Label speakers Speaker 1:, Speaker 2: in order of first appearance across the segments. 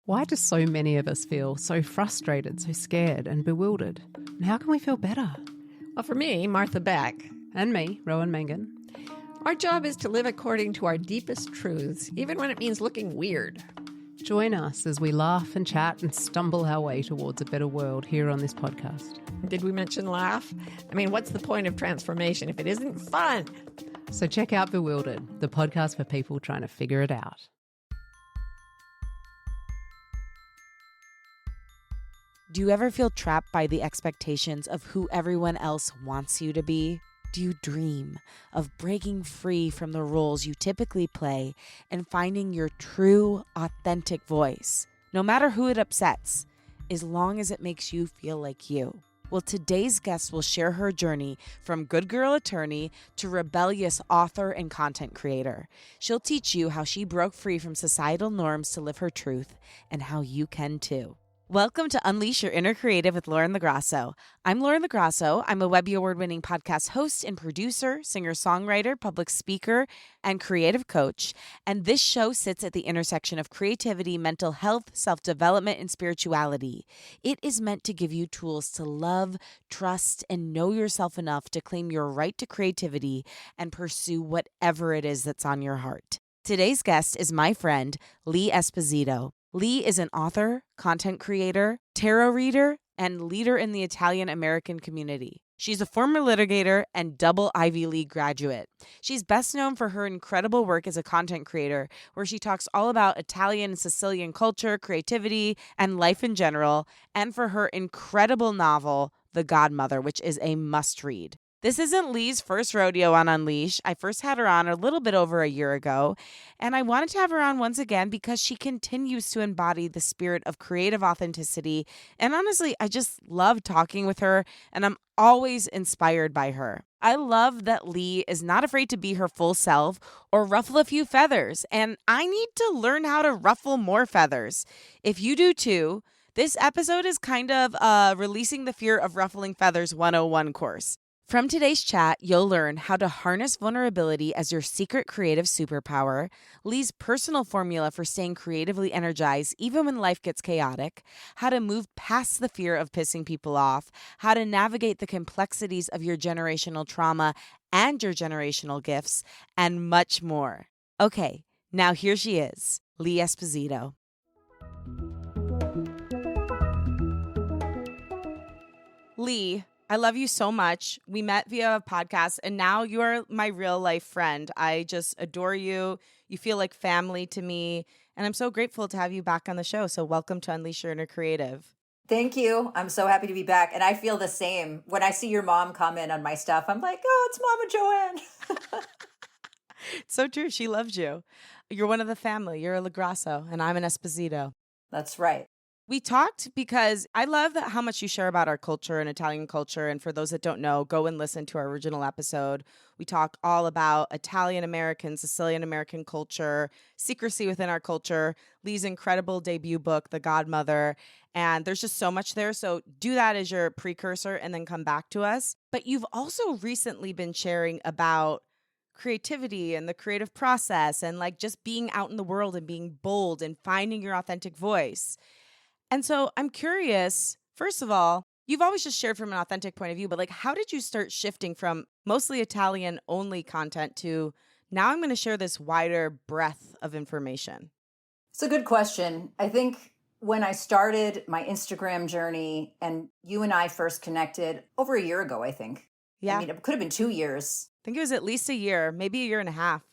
Speaker 1: Why do so many of us feel so frustrated, so scared and bewildered? And how can we feel better?
Speaker 2: Well, for me, Martha Beck,
Speaker 1: And me, Rowan Mangan.
Speaker 2: our job is to live according to our deepest truths, even when it means looking weird.
Speaker 1: Join us as we laugh and chat and stumble our way towards a better world here on this podcast.
Speaker 2: Did we mention laugh? I mean, what's the point of transformation if it isn't fun?
Speaker 1: So check out Bewildered, the podcast for people trying to figure it out.
Speaker 3: Do you ever feel trapped by the expectations of who everyone else wants you to be? Do you dream of breaking free from the roles you typically play and finding your true, authentic voice, no matter who it upsets, as long as it makes you feel like you? Well, today's guest will share her journey from good girl attorney to rebellious author and content creator. She'll teach you how she broke free from societal norms to live her truth and how you can too. Welcome to Unleash Your Inner Creative with Lauren LaGrasso. I'm Lauren LaGrasso. I'm a Webby Award-winning podcast host and producer, singer-songwriter, public speaker, and creative coach. And this show sits at the intersection of creativity, mental health, self-development, and spirituality. It is meant to give you tools to love, trust, and know yourself enough to claim your right to creativity and pursue whatever it is that's on your heart. Today's guest is my friend, Leigh Esposito. Leigh is an author, content creator, tarot reader, and leader in the Italian-American community. She's a former litigator and double Ivy League graduate. She's best known for her incredible work as a content creator, where she talks all about Italian and Sicilian culture, creativity, and life in general, and for her incredible novel, The Godmother, which is a must-read. This isn't Leigh's first rodeo on Unleash. I first had her on a little bit over a year ago, and I wanted to have her on once again because she continues to embody the spirit of creative authenticity. And honestly, I just love talking with her, and I'm always inspired by her. I love that Leigh is not afraid to be her full self or ruffle a few feathers, and I need to learn how to ruffle more feathers. If you do too, this episode is kind of Releasing the Fear of Ruffling Feathers 101 course. From today's chat, you'll learn how to harness vulnerability as your secret creative superpower, Leigh's personal formula for staying creatively energized even when life gets chaotic, how to move past the fear of pissing people off, how to navigate the complexities of your generational trauma and your generational gifts, and much more. Okay, now here she is, Leigh Esposito. Leigh, I love you so much. We met via a podcast, and now you are my real life friend. I just adore you. You feel like family to me, and I'm so grateful to have you back on the show. So welcome to Unleash Your Inner Creative.
Speaker 4: Thank you. I'm so happy to be back. And I feel the same. When I see your mom comment on my stuff, I'm like, oh, it's Mama Joanne.
Speaker 3: It's so true. She loves you. You're one of the family. You're a LaGrasso, and I'm an Esposito.
Speaker 4: That's right.
Speaker 3: We talked because I love how much you share about our culture and Italian culture. And for those that don't know, go and listen to our original episode. We talk all about Italian-American, Sicilian-American culture, secrecy within our culture, Leigh's incredible debut book, The Godmother. And there's just so much there. So do that as your precursor and then come back to us. But you've also recently been sharing about creativity and the creative process and like just being out in the world and being bold and finding your authentic voice. And so I'm curious, first of all, you've always just shared from an authentic point of view, but like, how did you start shifting from mostly Italian only content to now I'm going to share this wider breadth of information?
Speaker 4: It's a good question. I think when I started my Instagram journey and you and I first connected over a year ago, I think.
Speaker 3: Yeah.
Speaker 4: I mean, it could have been 2 years.
Speaker 3: I think it was at least a year, maybe a year and a half.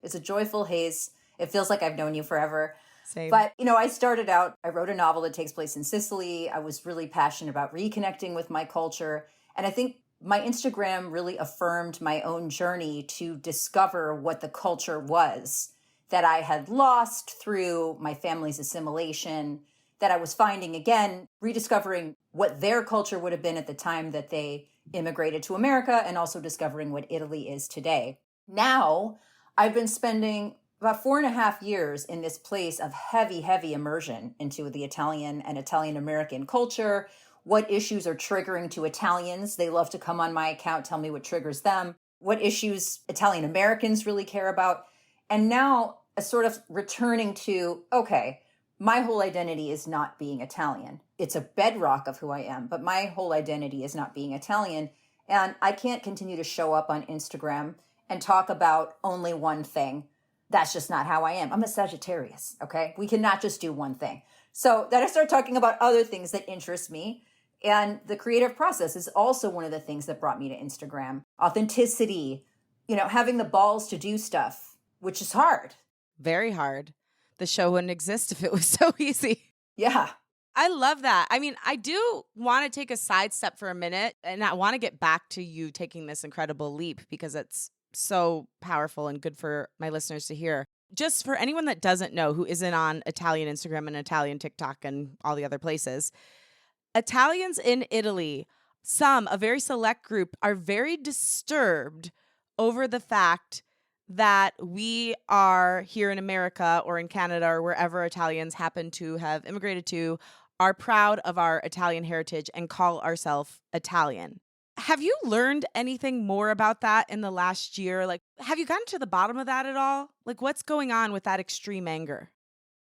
Speaker 4: It's a joyful haze. It feels like I've known you forever.
Speaker 3: Same.
Speaker 4: But, I started out, I wrote a novel that takes place in Sicily. I was really passionate about reconnecting with my culture. And I think my Instagram really affirmed my own journey to discover what the culture was that I had lost through my family's assimilation, that I was finding again, rediscovering what their culture would have been at the time that they immigrated to America, and also discovering what Italy is today. Now, I've been spending about 4.5 years in this place of heavy immersion into the Italian and Italian-American culture. What issues are triggering to Italians? They love to come on my account, tell me what triggers them. What issues Italian-Americans really care about. And now a sort of returning to, okay, my whole identity is not being Italian. It's a bedrock of who I am, but my whole identity is not being Italian. And I can't continue to show up on Instagram and talk about only one thing. That's just not how I am. I'm a Sagittarius, okay? We cannot just do one thing. So then I start talking about other things that interest me. And the creative process is also one of the things that brought me to Instagram. Authenticity, having the balls to do stuff, which is hard.
Speaker 3: Very hard. The show wouldn't exist if it was so easy.
Speaker 4: Yeah.
Speaker 3: I love that. I mean, I do want to take a sidestep for a minute, and I want to get back to you taking this incredible leap because it's so powerful and good for my listeners to hear. Just for anyone that doesn't know, who isn't on Italian Instagram and Italian TikTok and all the other places, Italians in Italy, a very select group, are very disturbed over the fact that we are here in America or in Canada or wherever Italians happen to have immigrated to, are proud of our Italian heritage and call ourselves Italian. Have you learned anything more about that in the last year? Like, have you gotten to the bottom of that at all? Like, what's going on with that extreme anger?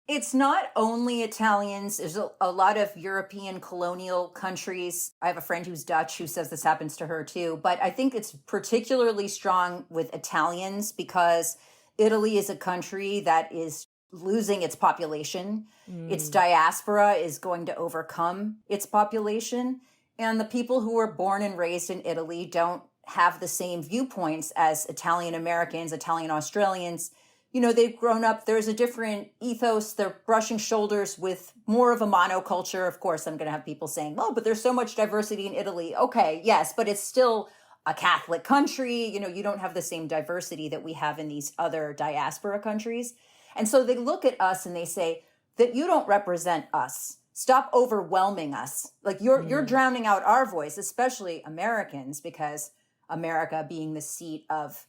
Speaker 4: It's not only Italians. There's a lot of European colonial countries. I have a friend who's Dutch who says this happens to her too. But I think it's particularly strong with Italians because Italy is a country that is losing its population. Its diaspora is going to overcome its population. And the people who were born and raised in Italy don't have the same viewpoints as Italian Americans, Italian Australians. They've grown up, there's a different ethos, they're brushing shoulders with more of a monoculture. Of course, I'm going to have people saying, oh, but there's so much diversity in Italy. Okay, yes, but it's still a Catholic country. You don't have the same diversity that we have in these other diaspora countries. And so they look at us and they say that you don't represent us. Stop overwhelming us. Like you're drowning out our voice, especially Americans, because America being the seat of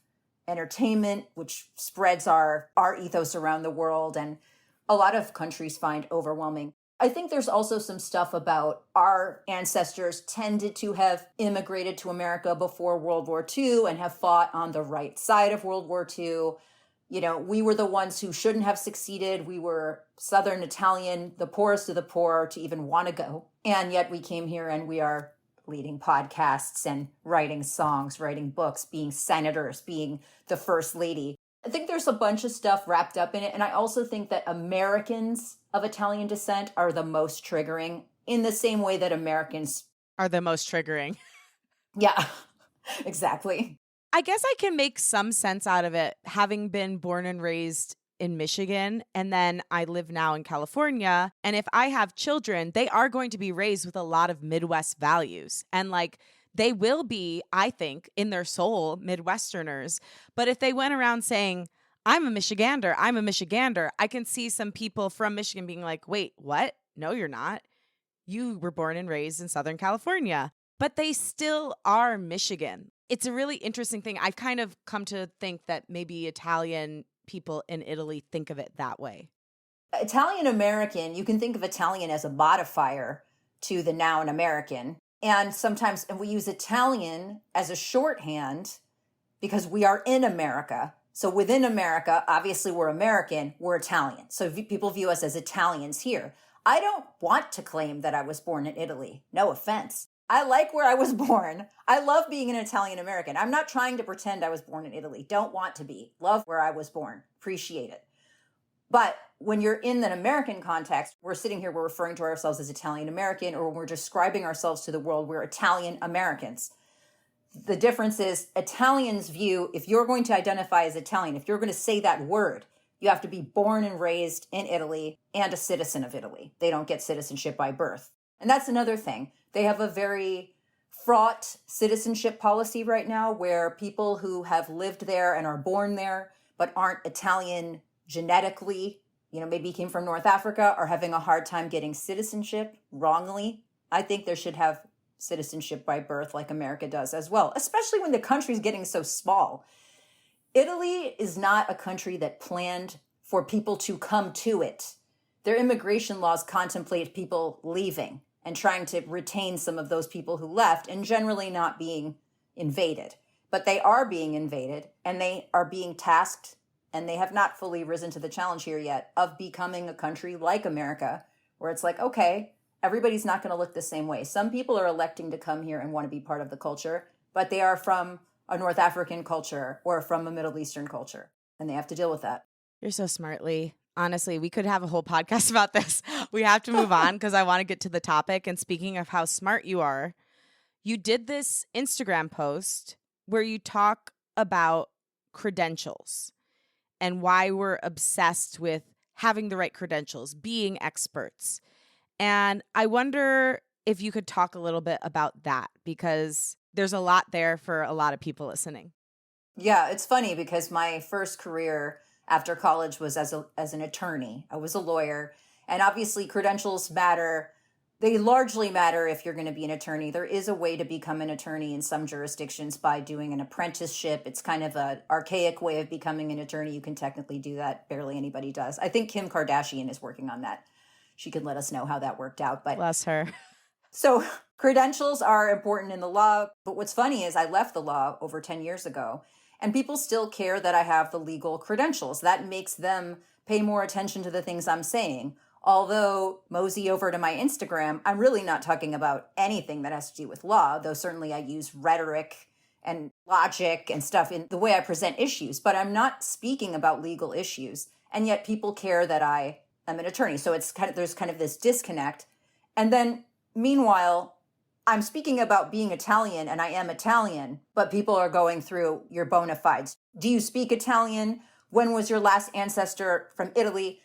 Speaker 4: entertainment, which spreads our ethos around the world, and a lot of countries find overwhelming. I think there's also some stuff about our ancestors tended to have immigrated to America before World War II and have fought on the right side of World War II. We were the ones who shouldn't have succeeded. We were Southern Italian, the poorest of the poor to even want to go. And yet we came here and we are leading podcasts and writing songs, writing books, being senators, being the first lady. I think there's a bunch of stuff wrapped up in it. And I also think that Americans of Italian descent are the most triggering in the same way that Americans
Speaker 3: are the most triggering.
Speaker 4: Yeah, exactly.
Speaker 3: I guess I can make some sense out of it, having been born and raised in Michigan, and then I live now in California. And if I have children, they are going to be raised with a lot of Midwest values. And they will be, I think, in their soul, Midwesterners. But if they went around saying, I'm a Michigander, I can see some people from Michigan being like, wait, what? No, you're not. You were born and raised in Southern California. But they still are Michigan. It's a really interesting thing. I've kind of come to think that maybe Italian people in Italy think of it that way.
Speaker 4: Italian American, you can think of Italian as a modifier to the noun American. And we use Italian as a shorthand because we are in America. So within America, obviously we're American, we're Italian. So people view us as Italians here. I don't want to claim that I was born in Italy. No offense. I like where I was born. I love being an Italian American. I'm not trying to pretend I was born in Italy. Don't want to be. Love where I was born. Appreciate it. But when you're in an American context, we're sitting here, we're referring to ourselves as Italian American, or when we're describing ourselves to the world, we're Italian Americans. The difference is Italians view, if you're going to identify as Italian, if you're going to say that word, you have to be born and raised in Italy and a citizen of Italy. They don't get citizenship by birth. And that's another thing. They have a very fraught citizenship policy right now where people who have lived there and are born there but aren't Italian genetically, maybe came from North Africa, are having a hard time getting citizenship wrongly. I think there should have citizenship by birth like America does as well, especially when the country's getting so small. Italy is not a country that planned for people to come to it. Their immigration laws contemplate people leaving and trying to retain some of those people who left and generally not being invaded. But they are being invaded and they are being tasked and they have not fully risen to the challenge here yet of becoming a country like America, where it's like, okay, everybody's not going to look the same way. Some people are electing to come here and want to be part of the culture, but they are from a North African culture or from a Middle Eastern culture, and they have to deal with that.
Speaker 3: You're so smart, Leigh. Honestly, we could have a whole podcast about this. We have to move on because I want to get to the topic. And speaking of how smart you are, you did this Instagram post where you talk about credentials and why we're obsessed with having the right credentials, being experts. And I wonder if you could talk a little bit about that, because there's a lot there for a lot of people listening.
Speaker 4: Yeah, it's funny because my first career after college was as an attorney. I was a lawyer, and obviously credentials matter. They largely matter if you're going to be an attorney. There is a way to become an attorney in some jurisdictions by doing an apprenticeship. It's kind of an archaic way of becoming an attorney. You can technically do that. Barely anybody does. I think Kim Kardashian is working on that. She can let us know how that worked out. But
Speaker 3: bless her.
Speaker 4: So credentials are important in the law. But what's funny is I left the law over 10 years ago, and people still care that I have the legal credentials. That makes them pay more attention to the things I'm saying. Although, mosey over to my Instagram, I'm really not talking about anything that has to do with law, though certainly I use rhetoric and logic and stuff in the way I present issues, but I'm not speaking about legal issues. And yet people care that I am an attorney. So there's kind of this disconnect. And then meanwhile, I'm speaking about being Italian, and I am Italian, but people are going through your bona fides. Do you speak Italian? When was your last ancestor from Italy?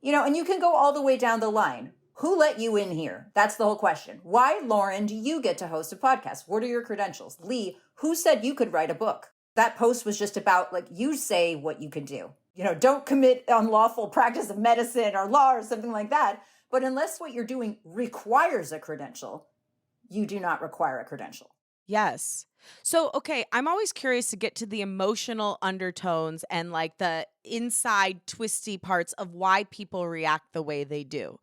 Speaker 4: And you can go all the way down the line. Who let you in here? That's the whole question. Why, Lauren, do you get to host a podcast? What are your credentials? Leigh, who said you could write a book? That post was just about, you say what you can do. Don't commit unlawful practice of medicine or law or something like that. But unless what you're doing requires a credential, you do not require a credential.
Speaker 3: Yes. So, okay, I'm always curious to get to the emotional undertones and the inside twisty parts of why people react the way they do.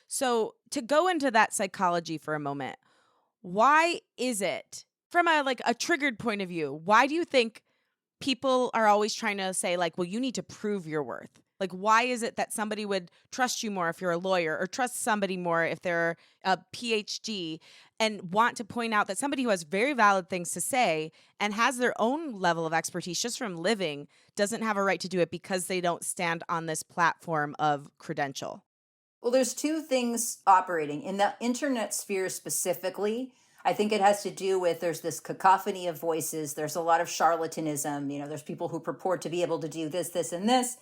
Speaker 3: So, to go into that psychology for a moment, why is it, from a triggered point of view, why do you think people are always trying to say well, you need to prove your worth? Why is it that somebody would trust you more if you're a lawyer, or trust somebody more if they're a PhD, and want to point out that somebody who has very valid things to say and has their own level of expertise just from living doesn't have a right to do it because they don't stand on this platform of credential?
Speaker 4: Well, there's two things operating. In the internet sphere specifically, I think it has to do with there's this cacophony of voices. There's a lot of charlatanism. There's people who purport to be able to do this, this, and this.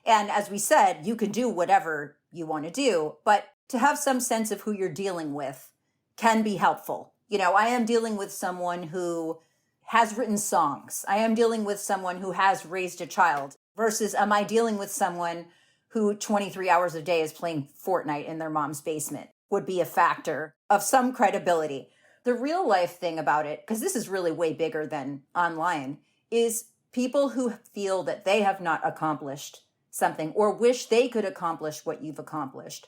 Speaker 4: And as we said, you can do whatever you want to do, but to have some sense of who you're dealing with can be helpful. I am dealing with someone who has written songs. I am dealing with someone who has raised a child versus am I dealing with someone who 23 hours a day is playing Fortnite in their mom's basement would be a factor of some credibility. The real life thing about it, because this is really way bigger than online, is people who feel that they have not accomplished something or wish they could accomplish what you've accomplished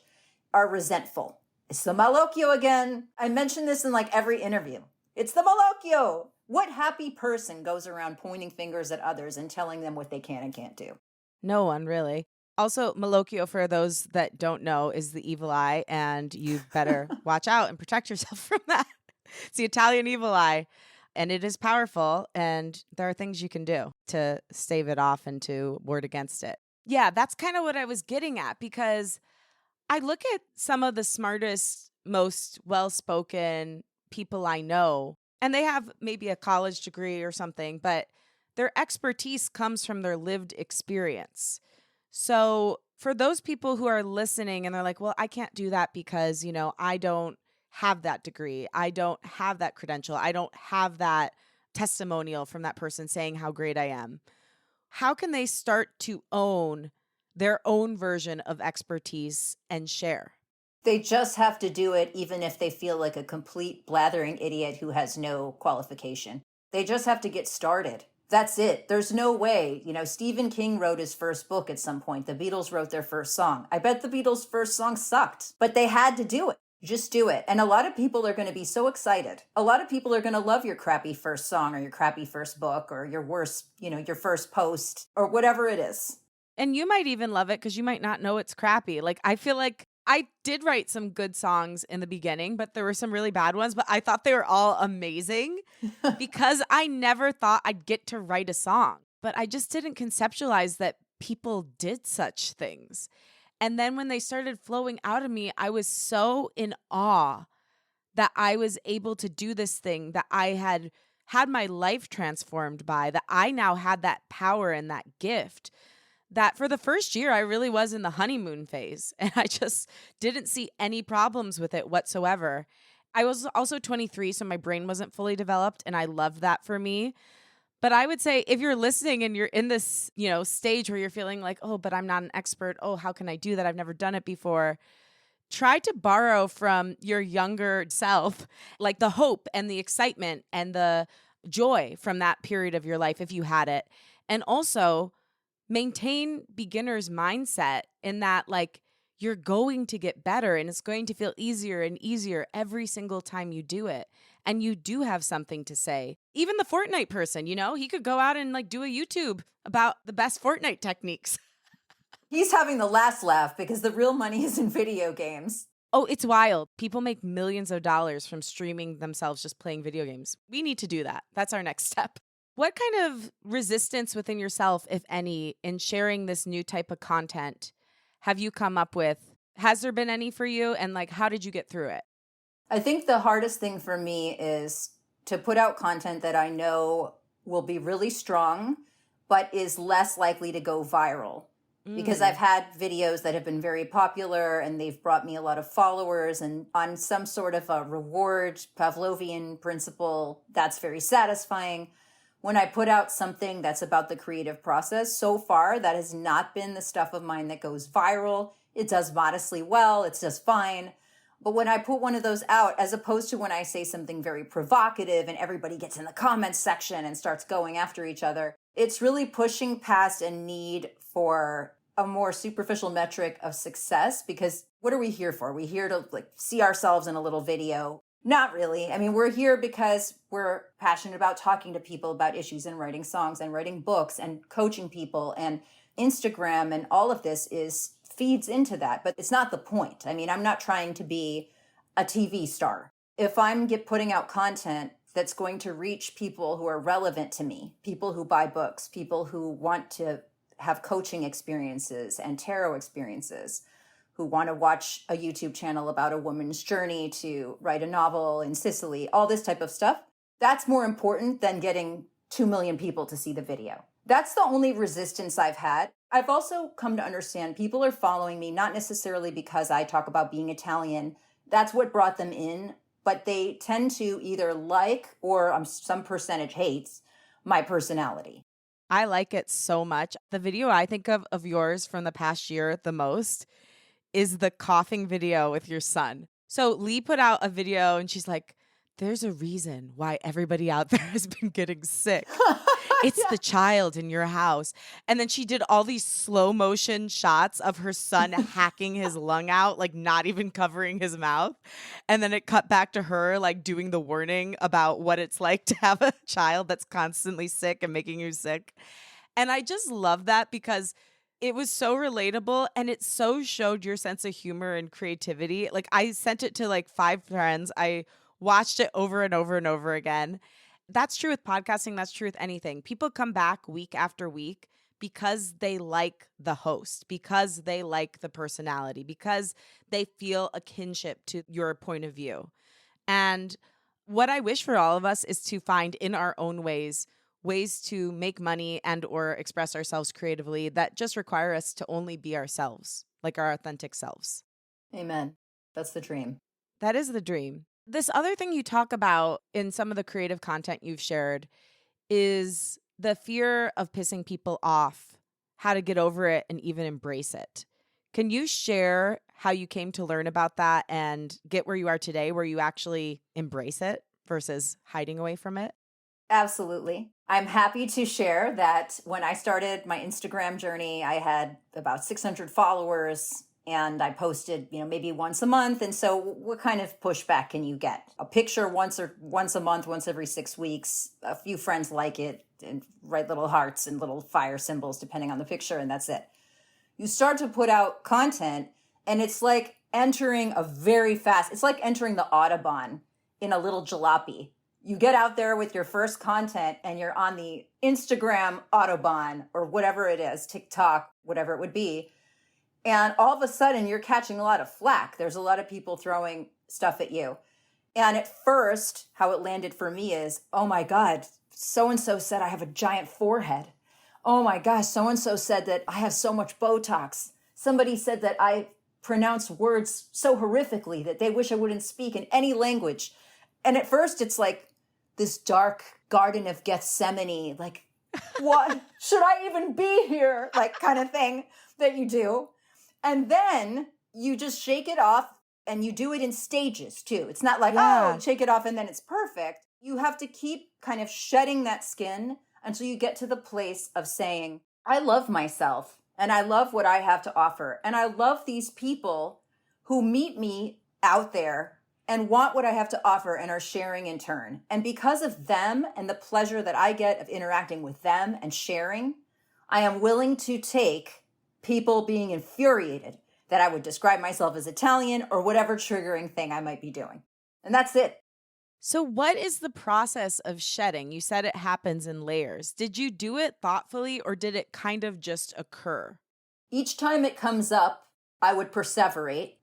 Speaker 4: are resentful. It's the malocchio again. I mention this in every interview. It's the malocchio. What happy person goes around pointing fingers at others and telling them what they can and can't do?
Speaker 3: No one, really. Also, malocchio, for those that don't know, is the evil eye, and you better watch out and protect yourself from that. It's the Italian evil eye, and it is powerful, and there are things you can do to stave it off and to ward against it. Yeah, that's kind of what I was getting at, because I look at some of the smartest, most well-spoken people I know, and they have maybe a college degree or something, but their expertise comes from their lived experience. So for those people who are listening and they're like, well, I can't do that because, I don't have that degree. I don't have that credential. I don't have that testimonial from that person saying how great I am. How can they start to own their own version of expertise and share?
Speaker 4: They just have to do it even if they feel like a complete blathering idiot who has no qualification. They just have to get started. That's it. There's no way. Stephen King wrote his first book at some point. The Beatles wrote their first song. I bet the Beatles' first song sucked, but they had to do it. Just do it. And a lot of people are going to be so excited. A lot of people are going to love your crappy first song or your crappy first book or your worst, your first post or whatever it is.
Speaker 3: And you might even love it because you might not know it's crappy. Like, I feel like I did write some good songs in the beginning, but there were some really bad ones, but I thought they were all amazing because I never thought I'd get to write a song. But I just didn't conceptualize that people did such things. And then when they started flowing out of me, I was so in awe that I was able to do this thing that I had my life transformed by, that I now had that power and that gift, that for the first year I really was in the honeymoon phase and I just didn't see any problems with it whatsoever. I was also 23, so my brain wasn't fully developed, and I loved that for me. But I would say if you're listening and you're in this, stage where you're feeling like, oh, but I'm not an expert. Oh, how can I do that? I've never done it before. Try to borrow from your younger self, like the hope and the excitement and the joy from that period of your life if you had it. And also maintain beginner's mindset in that, like, you're going to get better and it's going to feel easier and easier every single time you do it. And you do have something to say. Even the Fortnite person, he could go out and like do a YouTube about the best Fortnite techniques.
Speaker 4: He's having the last laugh because the real money is in video games.
Speaker 3: Oh, it's wild. People make millions of dollars from streaming themselves just playing video games. We need to do that. That's our next step. What kind of resistance within yourself, if any, in sharing this new type of content have you come up with? Has there been any for you? And like, how did you get through it?
Speaker 4: I think the hardest thing for me is to put out content that I know will be really strong, but is less likely to go viral. Because I've had videos that have been very popular and they've brought me a lot of followers, and on some sort of a reward Pavlovian principle, that's very satisfying. When I put out something that's about the creative process, so far that has not been the stuff of mine that goes viral. It does modestly well, it's just fine. But when I put one of those out, as opposed to when I say something very provocative and everybody gets in the comments section and starts going after each other, it's really pushing past a need for a more superficial metric of success. Because what are we here for? We're here to like see ourselves in a little video. Not really. I mean, we're here because we're passionate about talking to people about issues and writing songs and writing books and coaching people, and Instagram and all of this feeds into that, but it's not the point. I mean, I'm not trying to be a TV star. If I'm putting out content that's going to reach people who are relevant to me, people who buy books, people who want to have coaching experiences and tarot experiences, who want to watch a YouTube channel about a woman's journey to write a novel in Sicily, all this type of stuff, that's more important than getting 2 million people to see the video. That's the only resistance I've had. I've also come to understand people are following me not necessarily because I talk about being Italian. That's what brought them in, but they tend to either like or some percentage hates my personality.
Speaker 3: I like it so much. The video I think of yours from the past year the most is the coughing video with your son. So Leigh put out a video and she's like, there's a reason why everybody out there has been getting sick. It's the child in your house. And then she did all these slow motion shots of her son hacking his lung out, like not even covering his mouth. And then it cut back to her like doing the warning about what it's like to have a child that's constantly sick and making you sick. And I just love that because it was so relatable and it so showed your sense of humor and creativity. Like I sent it to like 5 friends. I watched it over and over and over again. That's true with podcasting. That's true with anything. People come back week after week because they like the host, because they like the personality, because they feel a kinship to your point of view. And what I wish for all of us is to find in our own ways to make money and or express ourselves creatively that just require us to only be ourselves, like our authentic selves.
Speaker 4: Amen. That's the dream.
Speaker 3: That is the dream. This other thing you talk about in some of the creative content you've shared is the fear of pissing people off, how to get over it and even embrace it. Can you share how you came to learn about that and get where you are today, where you actually embrace it versus hiding away from it?
Speaker 4: Absolutely. I'm happy to share that when I started my Instagram journey, I had about 600 followers. And I posted, maybe once a month. And so what kind of pushback can you get? A picture once a month, once every 6 weeks. A few friends like it and write little hearts and little fire symbols depending on the picture, and that's it. you start to put out content, and it's like entering it's like entering the Autobahn in a little jalopy. You get out there with your first content and you're on the Instagram Autobahn or whatever it is, TikTok, whatever it would be. And all of a sudden you're catching a lot of flack. There's a lot of people throwing stuff at you. And at first, how it landed for me is, oh my God, so-and-so said I have a giant forehead. Oh my gosh, so-and-so said that I have so much Botox. Somebody said that I pronounce words so horrifically that they wish I wouldn't speak in any language. And at first it's like this dark Garden of Gethsemane, like, what? Should I even be here? Like kind of thing that you do. And then you just shake it off, and you do it in stages too. It's not like, oh, shake it off and then it's perfect. You have to keep kind of shedding that skin until you get to the place of saying, I love myself and I love what I have to offer. And I love these people who meet me out there and want what I have to offer and are sharing in turn. And because of them and the pleasure that I get of interacting with them and sharing, I am willing to take people being infuriated that I would describe myself as Italian or whatever triggering thing I might be doing. And that's it.
Speaker 3: So what is the process of shedding? You said it happens in layers. Did you do it thoughtfully, or did it kind of just occur?
Speaker 4: Each time it comes up, I would perseverate.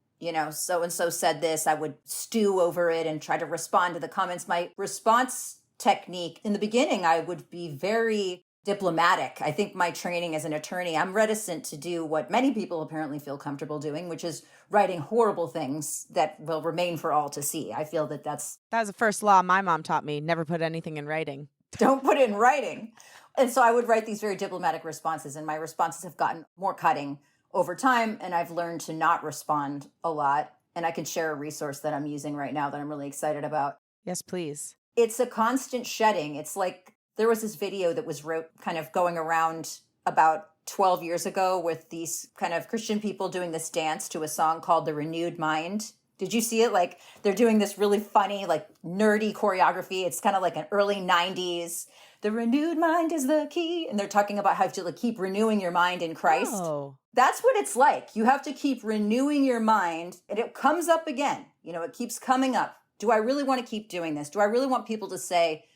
Speaker 4: So-and-so said this. I would stew over it and try to respond to the comments. My response technique in the beginning, I would be very diplomatic. I think my training as an attorney, I'm reticent to do what many people apparently feel comfortable doing, which is writing horrible things that will remain for all to see. I feel that was
Speaker 3: the first law my mom taught me. Never put anything in writing.
Speaker 4: Don't put it in writing. And so I would write these very diplomatic responses, and my responses have gotten more cutting over time, and I've learned to not respond a lot. And I can share a resource that I'm using right now that I'm really excited about.
Speaker 3: Yes, please.
Speaker 4: It's a constant shedding. It's like there was this video that was kind of going around about 12 years ago with these kind of Christian people doing this dance to a song called The Renewed Mind. Did you see it? Like they're doing this really funny, like nerdy choreography. It's kind of like an early 90s. The renewed mind is the key. And they're talking about how to keep renewing your mind in Christ.
Speaker 3: Oh.
Speaker 4: That's what it's like. You have to keep renewing your mind, and it comes up again. It keeps coming up. Do I really want to keep doing this? Do I really want people to say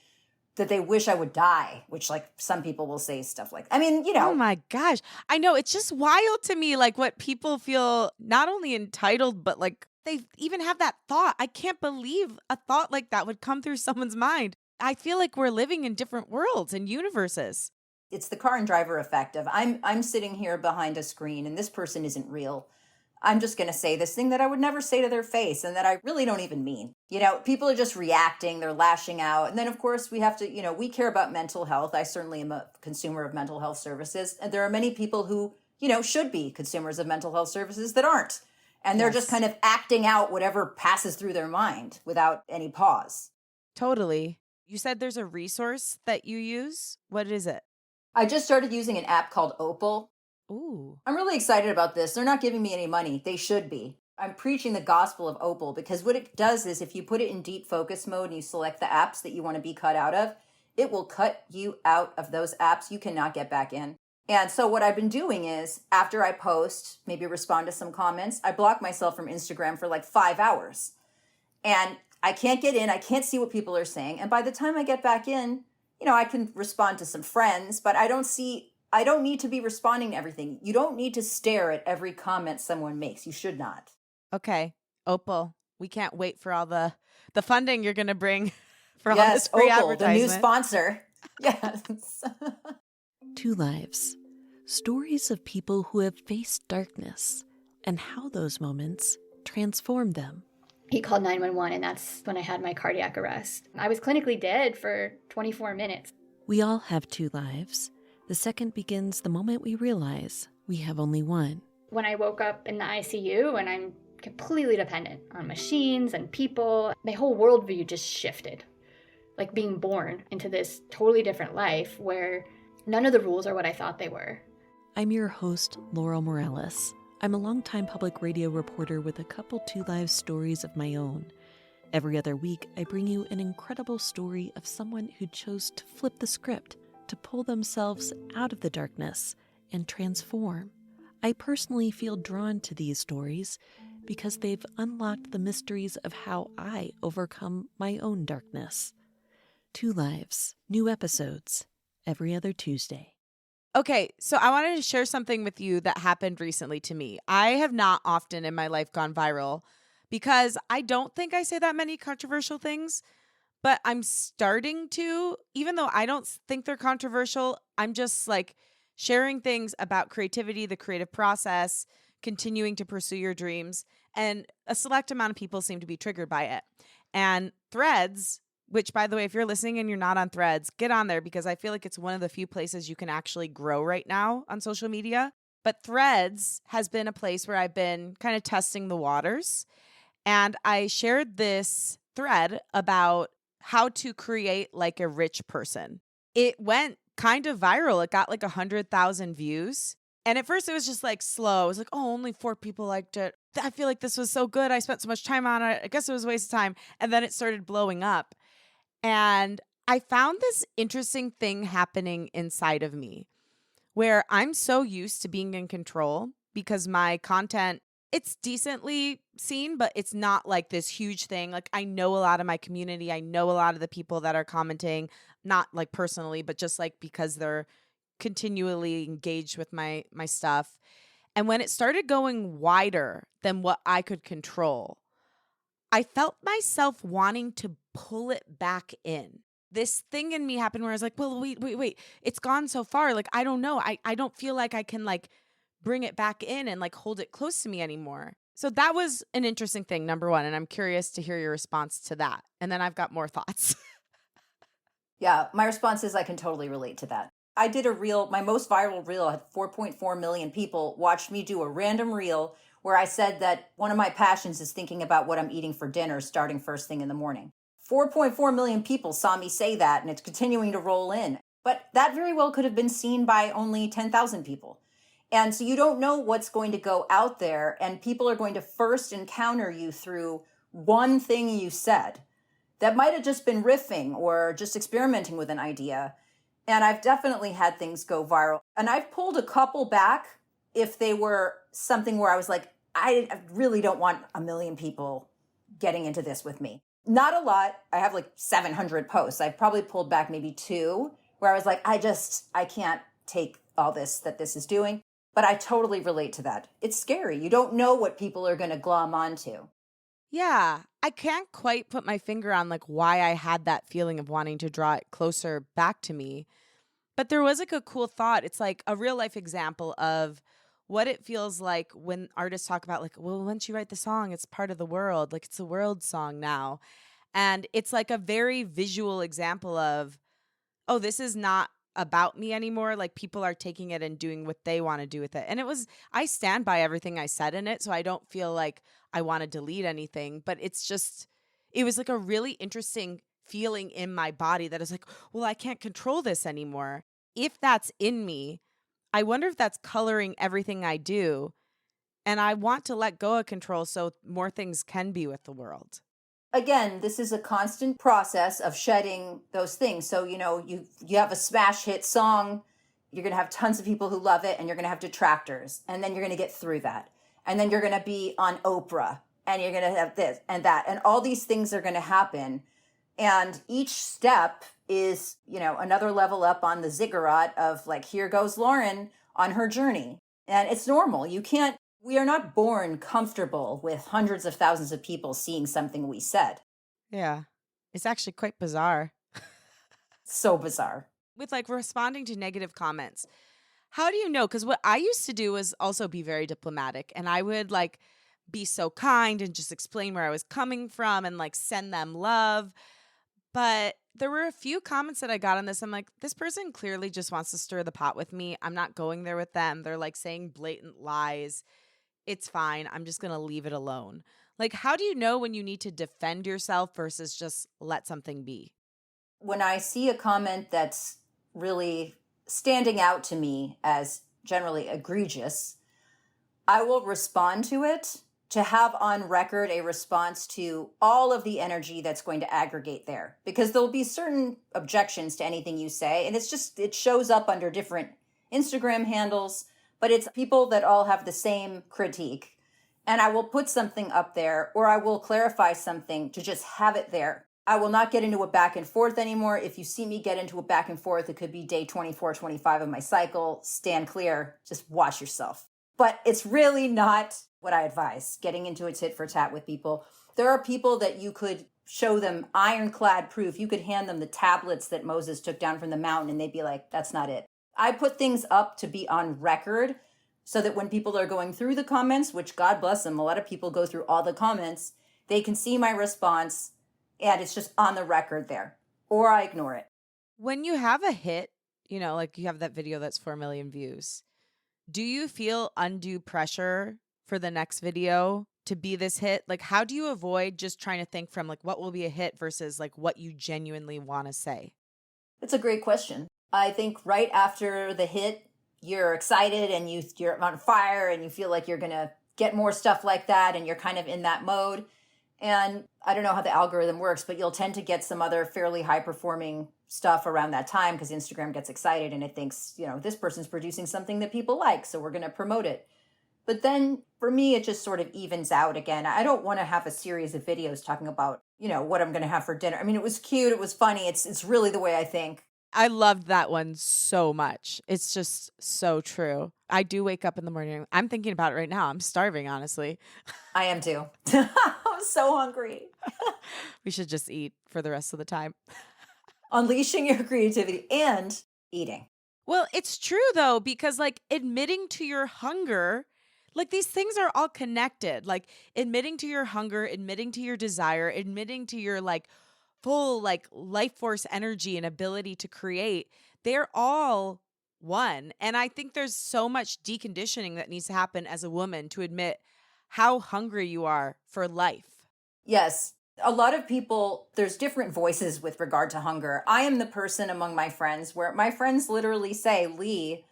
Speaker 4: that they wish I would die, which like some people will say stuff like,
Speaker 3: Oh my gosh. I know. It's just wild to me, like what people feel not only entitled, but like they even have that thought. I can't believe a thought like that would come through someone's mind. I feel like we're living in different worlds and universes.
Speaker 4: It's the car and driver effect of I'm sitting here behind a screen and this person isn't real. I'm just going to say this thing that I would never say to their face and that I really don't even mean. People are just reacting, they're lashing out. And then, of course, we have to, we care about mental health. I certainly am a consumer of mental health services. And there are many people who, should be consumers of mental health services that aren't. And they're just kind of acting out whatever passes through their mind without any pause.
Speaker 3: Totally. You said there's a resource that you use. What is it?
Speaker 4: I just started using an app called Opal.
Speaker 3: Ooh.
Speaker 4: I'm really excited about this. They're not giving me any money. They should be. I'm preaching the gospel of Opal because what it does is if you put it in deep focus mode and you select the apps that you want to be cut out of, it will cut you out of those apps you cannot get back in. And so what I've been doing is after I post, maybe respond to some comments, I block myself from Instagram for like 5 hours. And I can't get in. I can't see what people are saying. And by the time I get back in, I can respond to some friends, but I don't need to be responding to everything. You don't need to stare at every comment someone makes. You should not.
Speaker 3: Okay. Opal, we can't wait for all the funding you're going to bring for all this free
Speaker 4: Opal,
Speaker 3: advertisement.
Speaker 4: The new sponsor. Yes.
Speaker 5: Two Lives. Stories of people who have faced darkness and how those moments transformed them.
Speaker 6: He called 911, and that's when I had my cardiac arrest. I was clinically dead for 24 minutes.
Speaker 5: We all have two lives. The second begins the moment we realize we have only one.
Speaker 6: When I woke up in the ICU, and I'm completely dependent on machines and people, my whole worldview just shifted. Like being born into this totally different life where none of the rules are what I thought they were.
Speaker 5: I'm your host, Laurel Morales. I'm a longtime public radio reporter with a couple Two Lives stories of my own. Every other week, I bring you an incredible story of someone who chose to flip the script, to pull themselves out of the darkness and transform. I personally feel drawn to these stories because they've unlocked the mysteries of how I overcome my own darkness. 2 Lives, new episodes, every other Tuesday.
Speaker 3: Okay, so I wanted to share something with you that happened recently to me. I have not often in my life gone viral because I don't think I say that many controversial things, but I'm starting to, even though I don't think they're controversial, I'm just like sharing things about creativity, the creative process, continuing to pursue your dreams, and a select amount of people seem to be triggered by it. And Threads, which, by the way, if you're listening and you're not on Threads, get on there because I feel like it's one of the few places you can actually grow right now on social media. But Threads has been a place where I've been kind of testing the waters. And I shared this thread about how to create like a rich person. It went kind of viral. It got like 100,000 views. And at first it was just like slow. It was like, oh, only 4 people liked it. I feel like this was so good. I spent so much time on it. I guess it was a waste of time. And then it started blowing up. And I found this interesting thing happening inside of me where I'm so used to being in control because my content, it's decently seen, but it's not like this huge thing. Like I know a lot of my community. I know a lot of the people that are commenting, not like personally, but just like because they're continually engaged with my stuff. And when it started going wider than what I could control, I felt myself wanting to pull it back in. This thing in me happened where I was like, well, wait. It's gone so far. Like, I don't know. I don't feel like I can like bring it back in and like hold it close to me anymore. So that was an interesting thing, number one. And I'm curious to hear your response to that. And then I've got more thoughts.
Speaker 4: Yeah, my response is I can totally relate to that. I did a reel, my most viral reel had 4.4 million people watched me do a random reel where I said that one of my passions is thinking about what I'm eating for dinner starting first thing in the morning. 4.4 million people saw me say that, and it's continuing to roll in. But that very well could have been seen by only 10,000 people. And so you don't know what's going to go out there, and people are going to first encounter you through one thing you said that might have just been riffing or just experimenting with an idea. And I've definitely had things go viral. And I've pulled a couple back if they were something where I was like, I really don't want 1 million people getting into this with me. Not a lot. I have like 700 posts. I've probably pulled back maybe 2 where I was like, I can't take all this that this is doing. But I totally relate to that. It's scary. You don't know what people are going to glom onto.
Speaker 3: Yeah, I can't quite put my finger on like why I had that feeling of wanting to draw it closer back to me. But there was like a cool thought. It's like a real life example of what it feels like when artists talk about like, well, once you write the song, it's part of the world. Like it's a world song now. And it's like a very visual example of, oh, this is not about me anymore. Like people are taking it and doing what they want to do with it. And I stand by everything I said in it. So I don't feel like I want to delete anything, but it was like a really interesting feeling in my body that is like, well, I can't control this anymore. If that's in me, I wonder if that's coloring everything I do. And I want to let go of control so more things can be with the world.
Speaker 4: Again, this is a constant process of shedding those things. So, you have a smash hit song, you're going to have tons of people who love it, and you're going to have detractors. And then you're going to get through that. And then you're going to be on Oprah, and you're going to have this and that. And all these things are going to happen. And each step is, another level up on the ziggurat of like, here goes Lauren on her journey. And it's normal. We are not born comfortable with hundreds of thousands of people seeing something we said.
Speaker 3: Yeah. It's actually quite bizarre.
Speaker 4: So bizarre.
Speaker 3: With like responding to negative comments. How do you know? Because what I used to do was also be very diplomatic, and I would like be so kind and just explain where I was coming from and like send them love. But there were a few comments that I got on this. I'm like, this person clearly just wants to stir the pot with me. I'm not going there with them. They're like saying blatant lies. It's fine. I'm just going to leave it alone. Like, how do you know when you need to defend yourself versus just let something be?
Speaker 4: When I see a comment that's really standing out to me as generally egregious, I will respond to it to have on record a response to all of the energy that's going to aggregate there. Because there'll be certain objections to anything you say, and it shows up under different Instagram handles. but it's people that all have the same critique. And I will put something up there, or I will clarify something to just have it there. I will not get into a back and forth anymore. If you see me get into a back and forth, it could be day 24, 25 of my cycle. Stand clear. Just watch yourself. But it's really not what I advise, getting into a tit for tat with people. There are people that you could show them ironclad proof. You could hand them the tablets that Moses took down from the mountain and they'd be like, that's not it. I put things up to be on record so that when people are going through the comments, which God bless them, a lot of people go through all the comments, they can see my response and it's just on the record there, or I ignore it.
Speaker 3: When you have a hit, like you have that video that's 4 million views, do you feel undue pressure for the next video to be this hit? Like, how do you avoid just trying to think from like what will be a hit versus like what you genuinely want to say?
Speaker 4: It's a great question. I think right after the hit, you're excited and you're on fire and you feel like you're going to get more stuff like that and you're kind of in that mode. And I don't know how the algorithm works, but you'll tend to get some other fairly high performing stuff around that time because Instagram gets excited and it thinks, this person's producing something that people like, so we're going to promote it. But then for me, it just sort of evens out again. I don't want to have a series of videos talking about, what I'm going to have for dinner. I mean, it was cute. It was funny. It's really the way I think.
Speaker 3: I loved that one so much. It's just so true. I do wake up in the morning. I'm thinking about it right now. I'm starving, honestly.
Speaker 4: I am too. I'm so hungry.
Speaker 3: We should just eat for the rest of the time.
Speaker 4: Unleashing your creativity and eating.
Speaker 3: Well, it's true though, because like admitting to your hunger, like these things are all connected. Like admitting to your hunger, admitting to your desire, admitting to your like full like life force energy and ability to create, they're all one. And I think there's so much deconditioning that needs to happen as a woman to admit how hungry you are for life.
Speaker 4: Yes. A lot of people, there's different voices with regard to hunger. I am the person among my friends where my friends literally say, Leigh,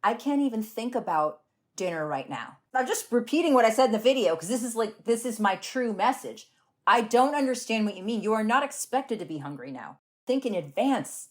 Speaker 4: I can't even think about dinner right now. I'm just repeating what I said in the video because this is my true message. I don't understand what you mean. You are not expected to be hungry now. Think in advance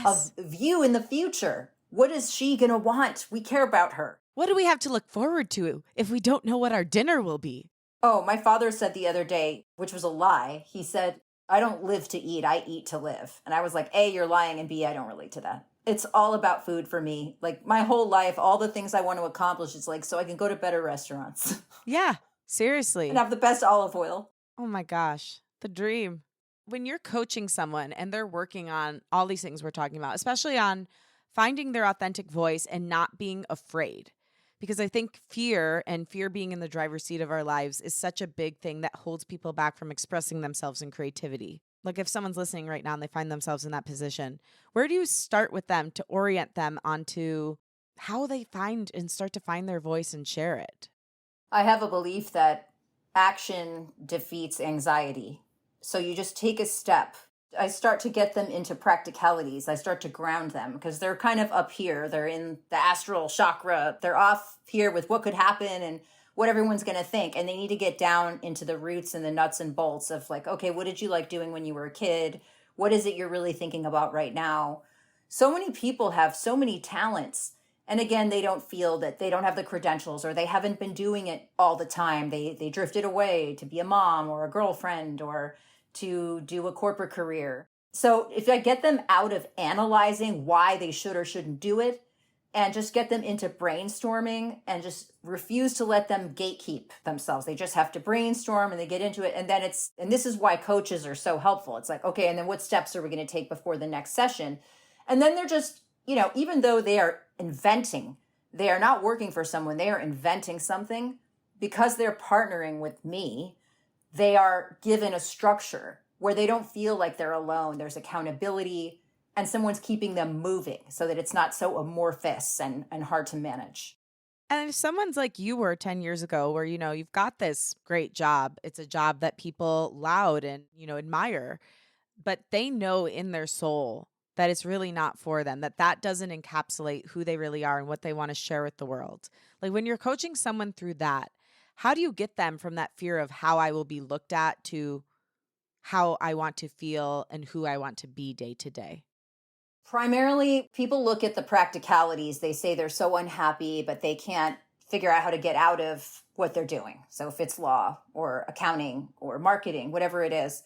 Speaker 4: of you in the future. What is she going to want? We care about her.
Speaker 3: What do we have to look forward to if we don't know what our dinner will be?
Speaker 4: Oh, my father said the other day, which was a lie. He said, I don't live to eat. I eat to live. And I was like, A, you're lying. And B, I don't relate to that. It's all about food for me. Like my whole life, all the things I want to accomplish, it's like, so I can go to better restaurants.
Speaker 3: Yeah, seriously.
Speaker 4: And have the best olive oil.
Speaker 3: Oh my gosh, the dream. When you're coaching someone and they're working on all these things we're talking about, especially on finding their authentic voice and not being afraid, because I think fear being in the driver's seat of our lives is such a big thing that holds people back from expressing themselves in creativity. Like if someone's listening right now and they find themselves in that position, where do you start with them to orient them onto how they find and start to find their voice and share it?
Speaker 4: I have a belief that action defeats anxiety. So you just take a step. I start to get them into practicalities. I start to ground them because they're kind of up here. They're in the astral chakra. They're off here with what could happen and what everyone's going to think. And they need to get down into the roots and the nuts and bolts of like, okay, what did you like doing when you were a kid? What is it you're really thinking about right now? So many people have so many talents. And again, they don't feel that they don't have the credentials or they haven't been doing it all the time. They drifted away to be a mom or a girlfriend or to do a corporate career. So if I get them out of analyzing why they should or shouldn't do it and just get them into brainstorming and just refuse to let them gatekeep themselves. They just have to brainstorm and they get into it. And then and this is why coaches are so helpful. It's like, okay, and then what steps are we going to take before the next session? And then they're just, even though they are inventing, they are not working for someone, they are inventing something because they're partnering with me. They are given a structure where they don't feel like they're alone. There's accountability and someone's keeping them moving so that it's not so amorphous and hard to manage.
Speaker 3: And if someone's like you were 10 years ago where, you've got this great job, it's a job that people laud and, admire, but they know in their soul that it's really not for them, that doesn't encapsulate who they really are and what they want to share with the world. Like when you're coaching someone through that, how do you get them from that fear of how I will be looked at to how I want to feel and who I want to be day to day?
Speaker 4: Primarily, people look at the practicalities. They say they're so unhappy, but they can't figure out how to get out of what they're doing. So if it's law or accounting or marketing, whatever it is,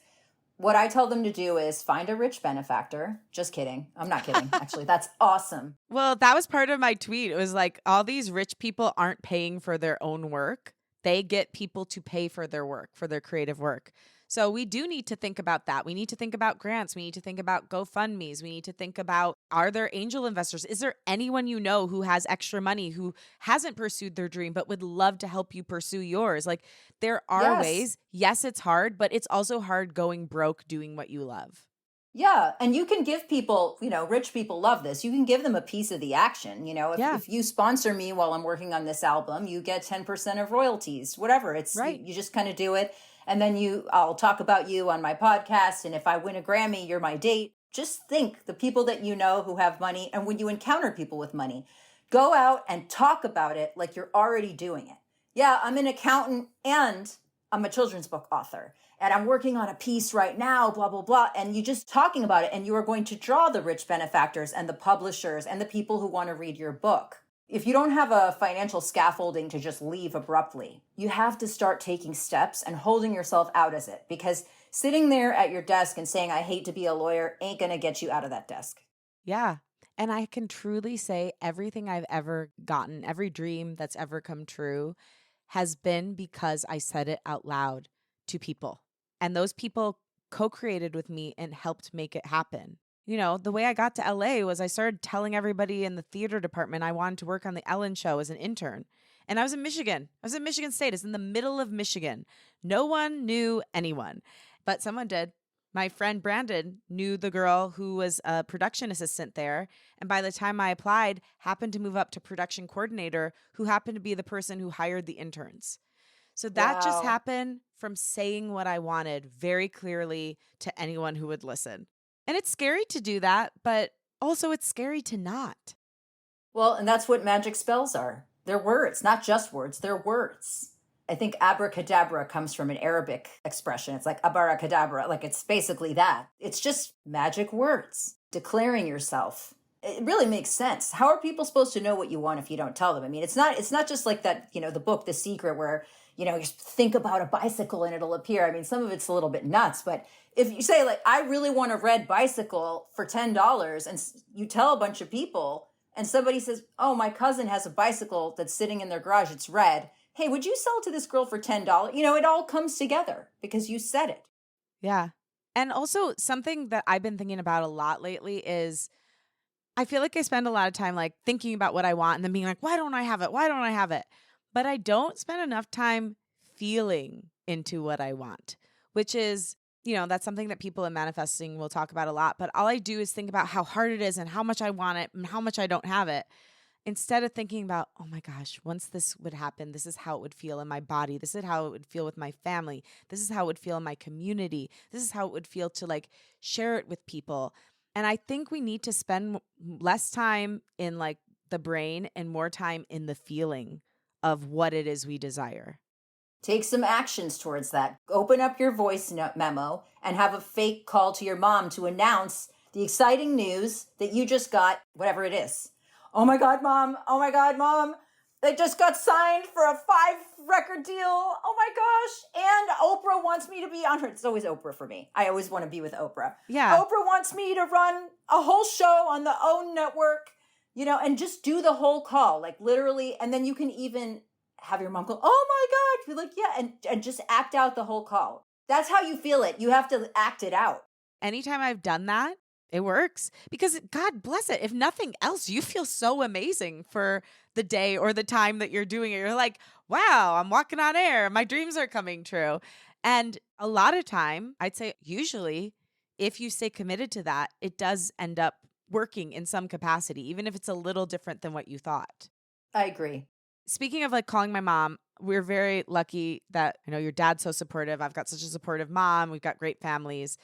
Speaker 4: what I tell them to do is find a rich benefactor. Just kidding. I'm not kidding. Actually, that's awesome.
Speaker 3: Well, that was part of my tweet. It was like all these rich people aren't paying for their own work. They get people to pay for their work, for their creative work. So we do need to think about that. We need to think about grants. We need to think about GoFundMes. We need to think about, are there angel investors? Is there anyone you know who has extra money, who hasn't pursued their dream, but would love to help you pursue yours? Like, there are ways. Yes, it's hard, but it's also hard going broke doing what you love.
Speaker 4: Yeah. And you can give people, rich people love this. You can give them a piece of the action. If you sponsor me while I'm working on this album, you get 10% of royalties, whatever. It's right. You just kind of do it. And then I'll talk about you on my podcast. And if I win a Grammy, you're my date. Just think the people that you know who have money. And when you encounter people with money, go out and talk about it like you're already doing it. Yeah, I'm an accountant and I'm a children's book author. And I'm working on a piece right now, blah, blah, blah. And you just talking about it. And you are going to draw the rich benefactors and the publishers and the people who want to read your book. If you don't have a financial scaffolding to just leave abruptly, you have to start taking steps and holding yourself out as it, because sitting there at your desk and saying, I hate to be a lawyer, ain't going to get you out of that desk.
Speaker 3: Yeah. And I can truly say everything I've ever gotten, every dream that's ever come true has been because I said it out loud to people. And those people co-created with me and helped make it happen. The way I got to LA was I started telling everybody in the theater department I wanted to work on the Ellen show as an intern. And I was in Michigan. I was in Michigan State. It's in the middle of Michigan. No one knew anyone, but someone did. My friend Brandon knew the girl who was a production assistant there. And by the time I applied, happened to move up to production coordinator, who happened to be the person who hired the interns. So that just happened from saying what I wanted very clearly to anyone who would listen. And it's scary to do that, but also it's scary to not.
Speaker 4: Well, and that's what magic spells are. They're words, not just words, they're words. I think abracadabra comes from an Arabic expression. It's like abaracadabra, like it's basically that. It's just magic words, declaring yourself. It really makes sense. How are people supposed to know what you want if you don't tell them? I mean, it's not just like that, the book, The Secret, where, you just think about a bicycle and it'll appear. I mean, some of it's a little bit nuts, but if you say, like, I really want a red bicycle for $10, and you tell a bunch of people, and somebody says, oh, my cousin has a bicycle that's sitting in their garage, it's red. Hey, would you sell to this girl for $10? It all comes together because you said it.
Speaker 3: Yeah. And also something that I've been thinking about a lot lately is I feel like I spend a lot of time like thinking about what I want and then being like, why don't I have it? Why don't I have it? But I don't spend enough time feeling into what I want, which is, that's something that people in manifesting will talk about a lot. But all I do is think about how hard it is and how much I want it and how much I don't have it, instead of thinking about, oh my gosh, once this would happen, this is how it would feel in my body. This is how it would feel with my family. This is how it would feel in my community. This is how it would feel to like share it with people. And I think we need to spend less time in like the brain and more time in the feeling of what it is we desire.
Speaker 4: Take some actions towards that. Open up your voice memo and have a fake call to your mom to announce the exciting news that you just got, whatever it is. Oh my God, mom. Oh my God, mom. They just got signed for a 5-record deal. Oh my gosh. And Oprah wants me to be on her. It's always Oprah for me. I always want to be with Oprah.
Speaker 3: Yeah.
Speaker 4: Oprah wants me to run a whole show on the OWN network, and just do the whole call, like literally. And then you can even have your mom go, oh my God. Be like, yeah. And just act out the whole call. That's how you feel it. You have to act it out.
Speaker 3: Anytime I've done that, it works because God bless it. If nothing else, you feel so amazing for the day or the time that you're doing it. You're like, wow, I'm walking on air. My dreams are coming true. And a lot of time, I'd say usually, if you stay committed to that, it does end up working in some capacity, even if it's a little different than what you thought.
Speaker 4: I agree.
Speaker 3: Speaking of like calling my mom, we're very lucky that, your dad's so supportive. I've got such a supportive mom. We've got great families.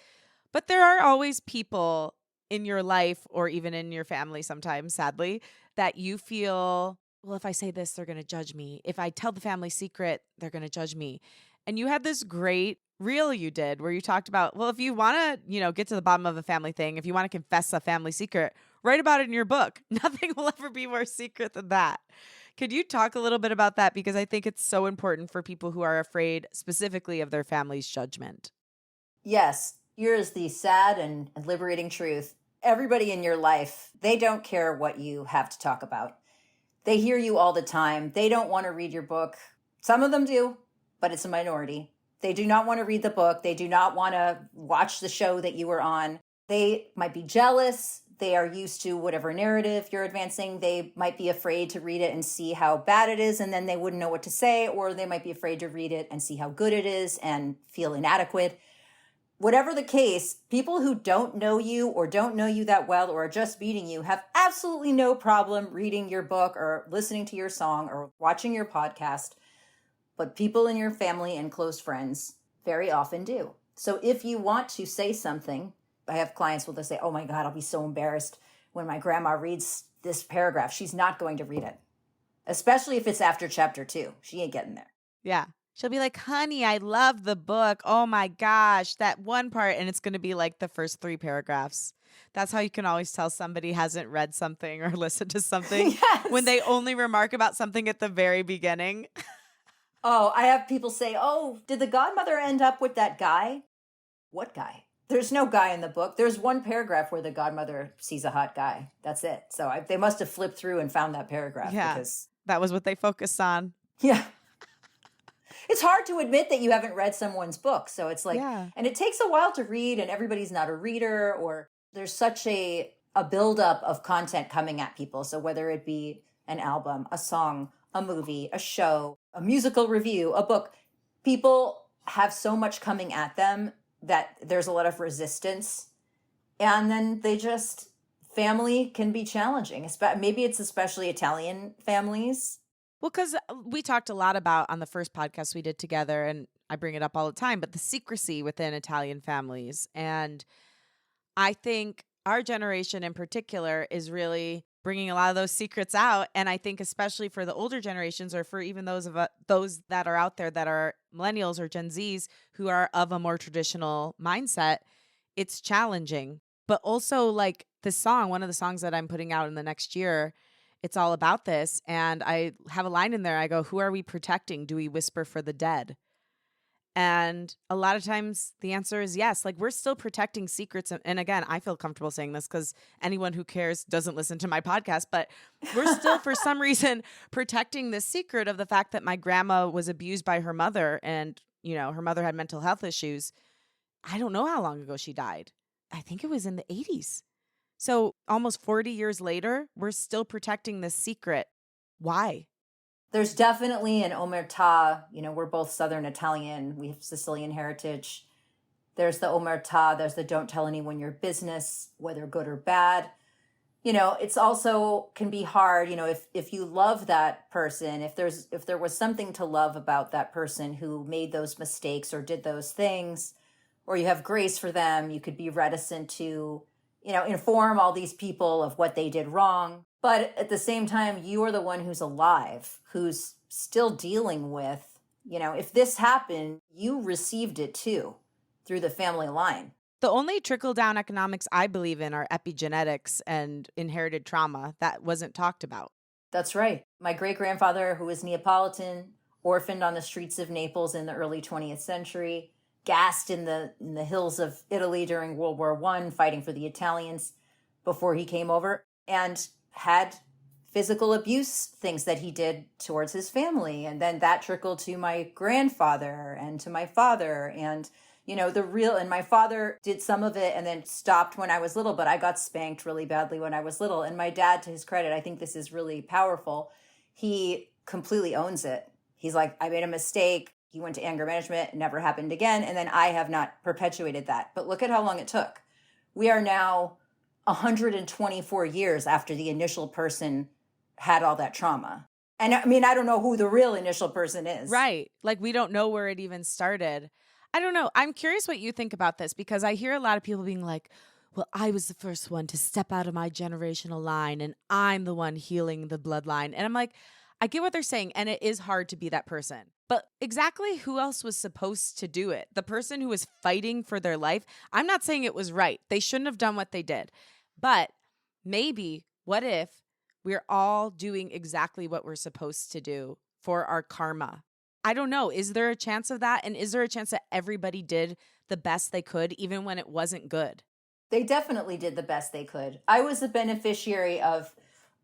Speaker 3: But there are always people in your life or even in your family sometimes, sadly, that you feel, well, if I say this, they're going to judge me. If I tell the family secret, they're going to judge me. And you had this great reel you did where you talked about, well, if you want to, get to the bottom of a family thing, if you want to confess a family secret, Write about it in your book. Nothing will ever be more secret than that. Could you talk a little bit about that? Because I think it's so important for people who are afraid specifically of their family's judgment.
Speaker 4: Yes, here's the sad and liberating truth. Everybody in your life, they don't care what you have to talk about. They hear you all the time. They don't want to read your book. Some of them do, but it's a minority. They do not want to read the book. They do not want to watch the show that you were on. They might be jealous. They are used to whatever narrative you're advancing. They might be afraid to read it and see how bad it is, and then they wouldn't know what to say, or they might be afraid to read it and see how good it is and feel inadequate. Whatever the case, people who don't know you or don't know you that well or are just meeting you have absolutely no problem reading your book or listening to your song or watching your podcast. But people in your family and close friends very often do. So if you want to say something, I have clients who will say, oh my God, I'll be so embarrassed when my grandma reads this paragraph. She's not going to read it, especially if it's after chapter 2. She ain't getting there.
Speaker 3: Yeah. She'll be like, honey, I love the book. Oh my gosh, that one part. And it's going to be like the first 3 paragraphs. That's how you can always tell somebody hasn't read something or listened to something when they only remark about something at the very beginning.
Speaker 4: Oh, I have people say, oh, did the godmother end up with that guy? What guy? There's no guy in the book. There's one paragraph where the godmother sees a hot guy. That's it. So they must have flipped through and found that paragraph.
Speaker 3: Yeah,
Speaker 4: because
Speaker 3: that was what they focused on.
Speaker 4: Yeah. It's hard to admit that you haven't read someone's book. So it's like, and it takes a while to read, and everybody's not a reader, or there's such a buildup of content coming at people. So whether it be an album, a song, a movie, a show, a musical review, a book, people have so much coming at them that there's a lot of resistance. And then family can be challenging. Maybe it's especially Italian families.
Speaker 3: Well, because we talked a lot about on the first podcast we did together, and I bring it up all the time, but the secrecy within Italian families. And I think our generation in particular is really bringing a lot of those secrets out. And I think especially for the older generations, or for even those that are out there that are millennials or Gen Zs who are of a more traditional mindset, it's challenging. But also, like the song, one of the songs that I'm putting out in the next year, it's all about this. And I have a line in there. I go, who are we protecting? Do we whisper for the dead? And a lot of times the answer is yes. Like, we're still protecting secrets. And again, I feel comfortable saying this because anyone who cares doesn't listen to my podcast, but we're still for some reason protecting the secret of the fact that my grandma was abused by her mother, and, you know, her mother had mental health issues. I don't know how long ago she died. I think it was in the 80s. So almost 40 years later, we're still protecting this secret. Why?
Speaker 4: There's definitely an omertà. You know, we're both Southern Italian. We have Sicilian heritage. There's the omertà. There's the don't tell anyone your business, whether good or bad. You know, it's also can be hard, you know, if you love that person, if there was something to love about that person who made those mistakes or did those things, or you have grace for them, you could be reticent to, you know, inform all these people of what they did wrong. But at the same time, you are the one who's alive, who's still dealing with, you know, if this happened, you received it too through the family line.
Speaker 3: The only trickle-down economics I believe in are epigenetics and inherited trauma. That wasn't talked about.
Speaker 4: That's right. My great-grandfather, who was Neapolitan, orphaned on the streets of Naples in the early 20th century, gassed in the hills of Italy during World War I, fighting for the Italians before he came over, and had physical abuse things that he did towards his family. And then that trickled to my grandfather and to my father. And, you know, and my father did some of it and then stopped when I was little, but I got spanked really badly when I was little. And my dad, to his credit, I think this is really powerful. He completely owns it. He's like, I made a mistake. He went to anger management. It never happened again. And then I have not perpetuated that. But look at how long it took. We are now 124 years after the initial person had all that trauma. And I mean, I don't know who the real initial person is.
Speaker 3: Right. Like, we don't know where it even started. I don't know. I'm curious what you think about this, because I hear a lot of people being like, well, I was the first one to step out of my generational line and I'm the one healing the bloodline. And I'm like, I get what they're saying. And it is hard to be that person. But exactly who else was supposed to do it? The person who was fighting for their life? I'm not saying it was right. They shouldn't have done what they did. But maybe, what if we're all doing exactly what we're supposed to do for our karma? I don't know. Is there a chance of that? And is there a chance that everybody did the best they could, even when it wasn't good?
Speaker 4: They definitely did the best they could. I was the beneficiary of,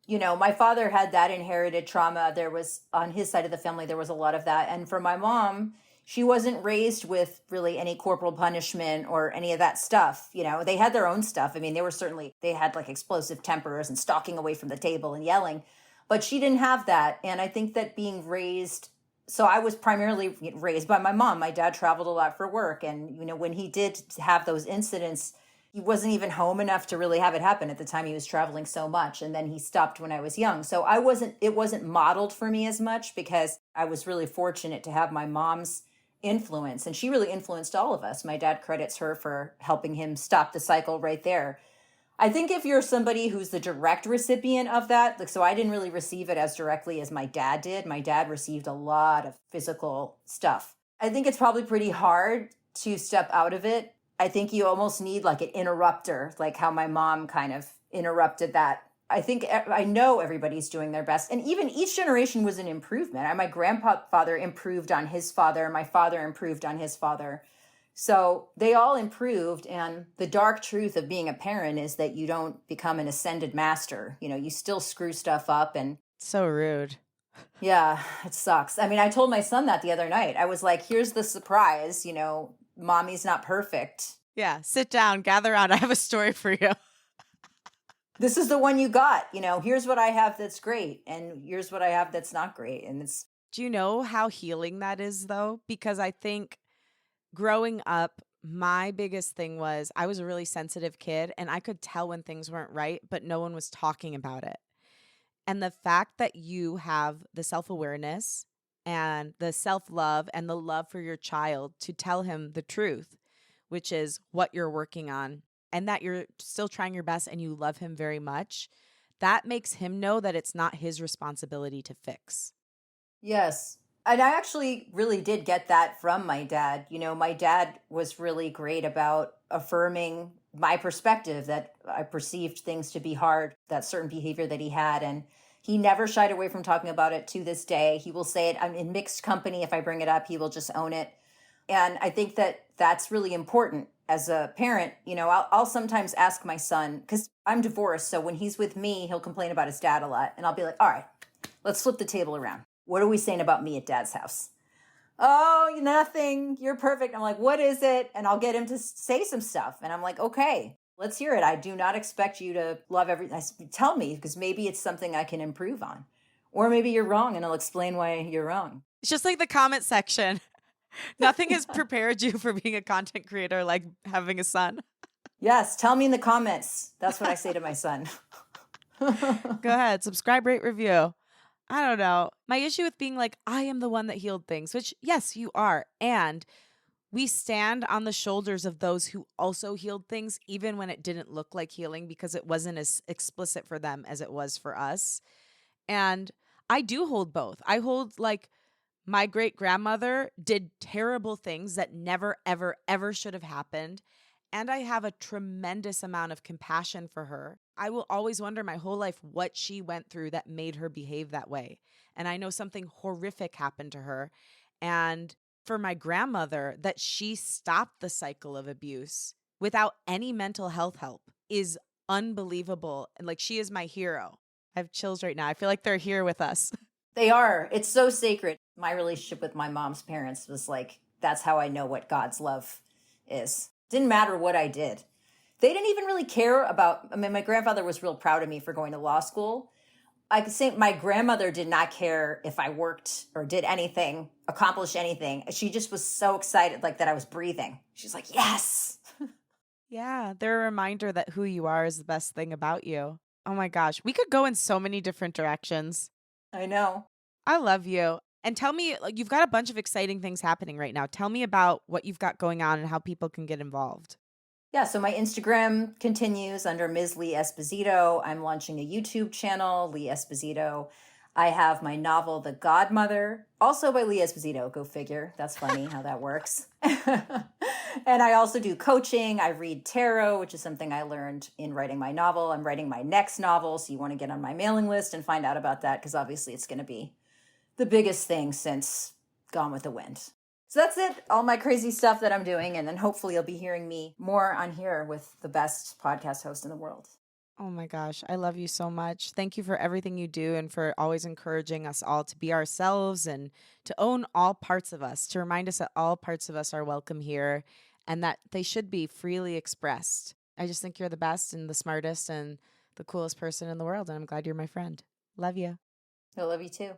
Speaker 4: my father had that inherited trauma. There was, on his side of the family, there was a lot of that. And for my mom, she wasn't raised with really any corporal punishment or any of that stuff. They had their own stuff. I mean, they had like explosive tempers and stalking away from the table and yelling, but she didn't have that. And I think that so I was primarily raised by my mom. My dad traveled a lot for work. And, when he did have those incidents, he wasn't even home enough to really have it happen at the time. He was traveling so much. And then he stopped when I was young. So it wasn't modeled for me as much because I was really fortunate to have my mom's influence. And she really influenced all of us. My dad credits her for helping him stop the cycle right there. I think if you're somebody who's the direct recipient of that, so I didn't really receive it as directly as my dad did. My dad received a lot of physical stuff. I think it's probably pretty hard to step out of it. I think you almost need like an interrupter, like how my mom kind of interrupted that. I know everybody's doing their best. And even each generation was an improvement. My grandfather improved on his father. My father improved on his father. So they all improved. And the dark truth of being a parent is that you don't become an ascended master. You still screw stuff up. And
Speaker 3: so rude.
Speaker 4: Yeah, it sucks. I mean, I told my son that the other night. I was like, here's the surprise, mommy's not perfect.
Speaker 3: Yeah, sit down, gather around. I have a story for you.
Speaker 4: This is the one you got. Here's what I have that's great. And here's what I have that's not great. And
Speaker 3: Do you know how healing that is, though? Because I think growing up, my biggest thing was I was a really sensitive kid and I could tell when things weren't right, but no one was talking about it. And the fact that you have the self-awareness and the self-love and the love for your child to tell him the truth, which is what you're working on, and that you're still trying your best and you love him very much, that makes him know that it's not his responsibility to fix.
Speaker 4: Yes. And I actually really did get that from my dad. My dad was really great about affirming my perspective, that I perceived things to be hard, that certain behavior that he had. And he never shied away from talking about it to this day. He will say it. I'm in mixed company. If I bring it up, he will just own it. And I think that that's really important as a parent. I'll sometimes ask my son, because I'm divorced. So when he's with me, he'll complain about his dad a lot. And I'll be like, all right, let's flip the table around. What are we saying about me at dad's house? Oh, nothing. You're perfect. I'm like, what is it? And I'll get him to say some stuff. And I'm like, okay, let's hear it. I do not expect you to love everything. Tell me, because maybe it's something I can improve on. Or maybe you're wrong and I'll explain why you're wrong.
Speaker 3: It's just like the comment section. Nothing has prepared you for being a content creator like having a son.
Speaker 4: Yes, tell me in the comments. That's what I say to my son.
Speaker 3: Go ahead, subscribe, rate, review. I don't know. My issue with being like, I am the one that healed things, which yes, you are. And we stand on the shoulders of those who also healed things, even when it didn't look like healing because it wasn't as explicit for them as it was for us. And I do hold both. I hold like my great grandmother did terrible things that never, ever, ever should have happened. And I have a tremendous amount of compassion for her. I will always wonder my whole life what she went through that made her behave that way. And I know something horrific happened to her. And for my grandmother, that she stopped the cycle of abuse without any mental health help is unbelievable. And like, she is my hero. I have chills right now. I feel like they're here with us.
Speaker 4: They are. It's so sacred. My relationship with my mom's parents was like, that's how I know what God's love is. Didn't matter what I did. They didn't even really care about, my grandfather was real proud of me for going to law school. I could say my grandmother did not care if I worked or did anything, accomplished anything. She just was so excited like that I was breathing. She's like, yes.
Speaker 3: Yeah, they're a reminder that who you are is the best thing about you. Oh my gosh, we could go in so many different directions.
Speaker 4: I know.
Speaker 3: I love you. And tell me, like, you've got a bunch of exciting things happening right now. Tell me about what you've got going on and how people can get involved.
Speaker 4: Yeah, so my Instagram continues under Ms. Leigh Esposito. I'm launching a YouTube channel, Leigh Esposito. I have my novel, The Godmother, also by Leigh Esposito. Go figure. That's funny how that works. And I also do coaching. I read tarot, which is something I learned in writing my novel. I'm writing my next novel, so you want to get on my mailing list and find out about that, because obviously it's going to be the biggest thing since Gone with the Wind. So that's it, all my crazy stuff that I'm doing, and then hopefully you'll be hearing me more on here with the best podcast host in the world.
Speaker 3: Oh my gosh, I love you so much. Thank you for everything you do and for always encouraging us all to be ourselves and to own all parts of us, to remind us that all parts of us are welcome here and that they should be freely expressed. I just think you're the best and the smartest and the coolest person in the world, and I'm glad you're my friend. Love you.
Speaker 4: I love you too.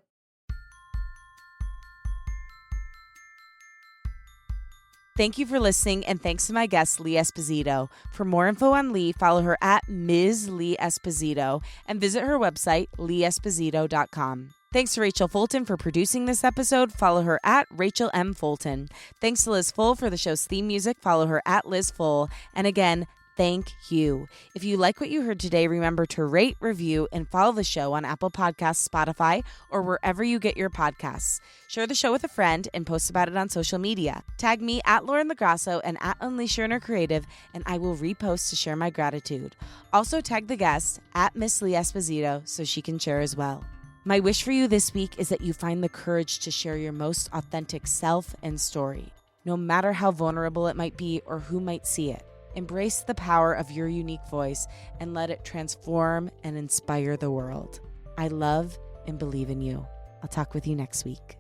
Speaker 3: Thank you for listening, and thanks to my guest, Leigh Esposito. For more info on Leigh, follow her at Ms. Leigh Esposito and visit her website, leighesposito.com. Thanks to Rachel Fulton for producing this episode. Follow her at Rachel M. Fulton. Thanks to Liz Full for the show's theme music. Follow her at Liz Full. And again, thank you. If you like what you heard today, remember to rate, review, and follow the show on Apple Podcasts, Spotify, or wherever you get your podcasts. Share the show with a friend and post about it on social media. Tag me at Lauren Lagrasso and at Unleash Your Inner Creative, and I will repost to share my gratitude. Also tag the guest at Miss Leigh Esposito so she can share as well. My wish for you this week is that you find the courage to share your most authentic self and story, no matter how vulnerable it might be or who might see it. Embrace the power of your unique voice and let it transform and inspire the world. I love and believe in you. I'll talk with you next week.